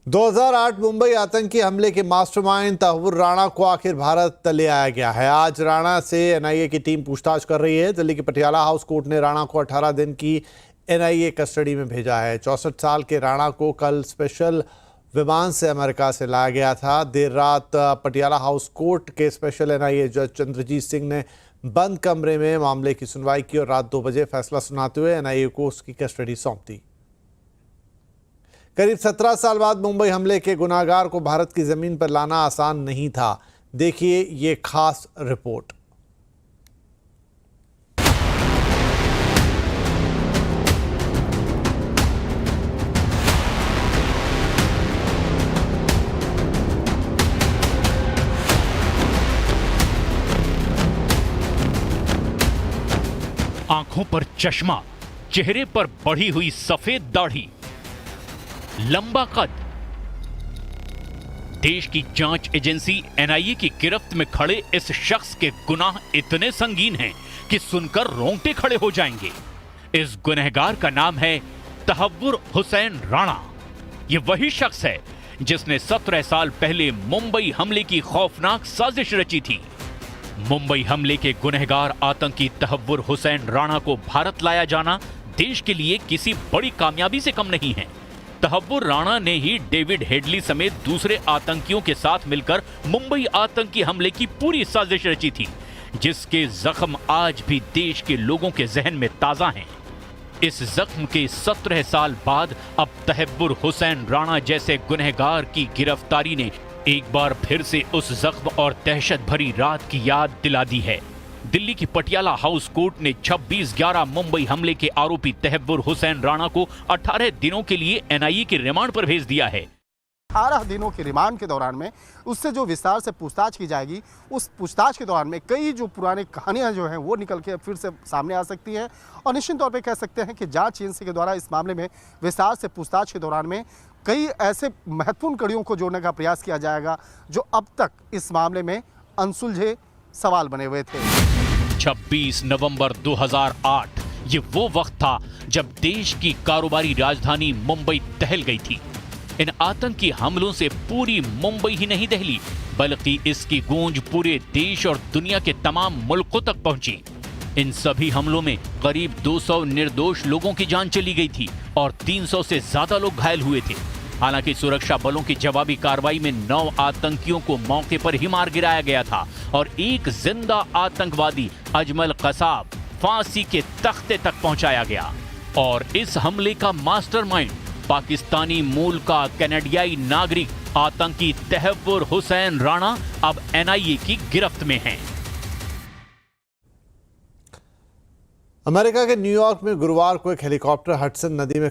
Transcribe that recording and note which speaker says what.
Speaker 1: 2008 मुंबई आतंकी हमले के मास्टरमाइंड तहव्वुर राणा को आखिर भारत ले आया गया है। आज राणा से एनआईए की टीम पूछताछ कर रही है। दिल्ली के पटियाला हाउस कोर्ट ने राणा को 18 दिन की एनआईए कस्टडी में भेजा है। 64 साल के राणा को कल स्पेशल विमान से अमेरिका से लाया गया था। देर रात पटियाला हाउस कोर्ट के स्पेशल एनआईए जज चंद्रजीत सिंह ने बंद कमरे में मामले की सुनवाई की और रात 2 बजे फैसला सुनाते हुए एनआईए को उसकी कस्टडी सौंप दी। करीब 17 साल बाद मुंबई हमले के गुनाहगार को भारत की जमीन पर लाना आसान नहीं था। देखिए ये खास रिपोर्ट।
Speaker 2: आंखों पर चश्मा, चेहरे पर बढ़ी हुई सफेद दाढ़ी, लंबा कद। देश की जांच एजेंसी एनआईए की गिरफ्त में खड़े इस शख्स के गुनाह इतने संगीन हैं कि सुनकर रोंगटे खड़े हो जाएंगे। इस गुनहगार का नाम है तहव्वुर हुसैन राणा। यह वही शख्स है जिसने 17 साल पहले मुंबई हमले की खौफनाक साजिश रची थी। मुंबई हमले के गुनहगार आतंकी तहव्वुर हुसैन राणा को भारत लाया जाना देश के लिए किसी बड़ी कामयाबी से कम नहीं है। तहव्वुर राणा ने ही डेविड हेडली समेत दूसरे आतंकियों के साथ मिलकर मुंबई आतंकी हमले की पूरी साजिश रची थी, जिसके जख्म आज भी देश के लोगों के जहन में ताजा हैं। इस जख्म के 17 साल बाद अब तहव्वुर हुसैन राणा जैसे गुनहगार की गिरफ्तारी ने एक बार फिर से उस जख्म और दहशत भरी रात की याद दिला दी है। दिल्ली की पटियाला हाउस कोर्ट ने 26/11 मुंबई हमले के आरोपी तहव्वुर हुसैन राणा को 18 दिनों के लिए एनआईए के रिमांड पर भेज दिया है।
Speaker 3: 18 दिनों के रिमांड के दौरान में उससे जो विस्तार से पूछताछ की जाएगी, उस पूछताछ के दौरान में कई जो पुरानी कहानियां जो हैं वो निकल के फिर से सामने आ सकती हैं और निश्चित तौर पे कह सकते हैं कि जांच एजेंसी के द्वारा इस मामले में विस्तार से पूछताछ के दौरान में कई ऐसे महत्वपूर्ण कड़ियों को जोड़ने का प्रयास किया जाएगा जो अब तक इस मामले में अनसुलझे सवाल बने हुए थे।
Speaker 2: 26 नवंबर 2008 ये वो वक्त था जब देश की कारोबारी राजधानी मुंबई दहल गई थी। इन आतंकी हमलों से पूरी मुंबई ही नहीं दहली, बल्कि इसकी गूंज पूरे देश और दुनिया के तमाम मुल्कों तक पहुंची। इन सभी हमलों में करीब 200 निर्दोष लोगों की जान चली गई थी और 300 से ज्यादा लोग घायल हुए थे। हालांकि सुरक्षा बलों की जवाबी कार्रवाई में 9 आतंकियों को मौके पर ही मार गिराया गया था और एक जिंदा आतंकवादी अजमल कसाब फांसी के तख्ते तक पहुंचाया गया। और इस हमले का मास्टरमाइंड पाकिस्तानी मूल का कनाडियाई नागरिक आतंकी तहव्वुर हुसैन राणा अब एनआईए की गिरफ्त में है।
Speaker 1: अमेरिका के न्यूयॉर्क में गुरुवार को एक हेलीकॉप्टर हडसन नदी में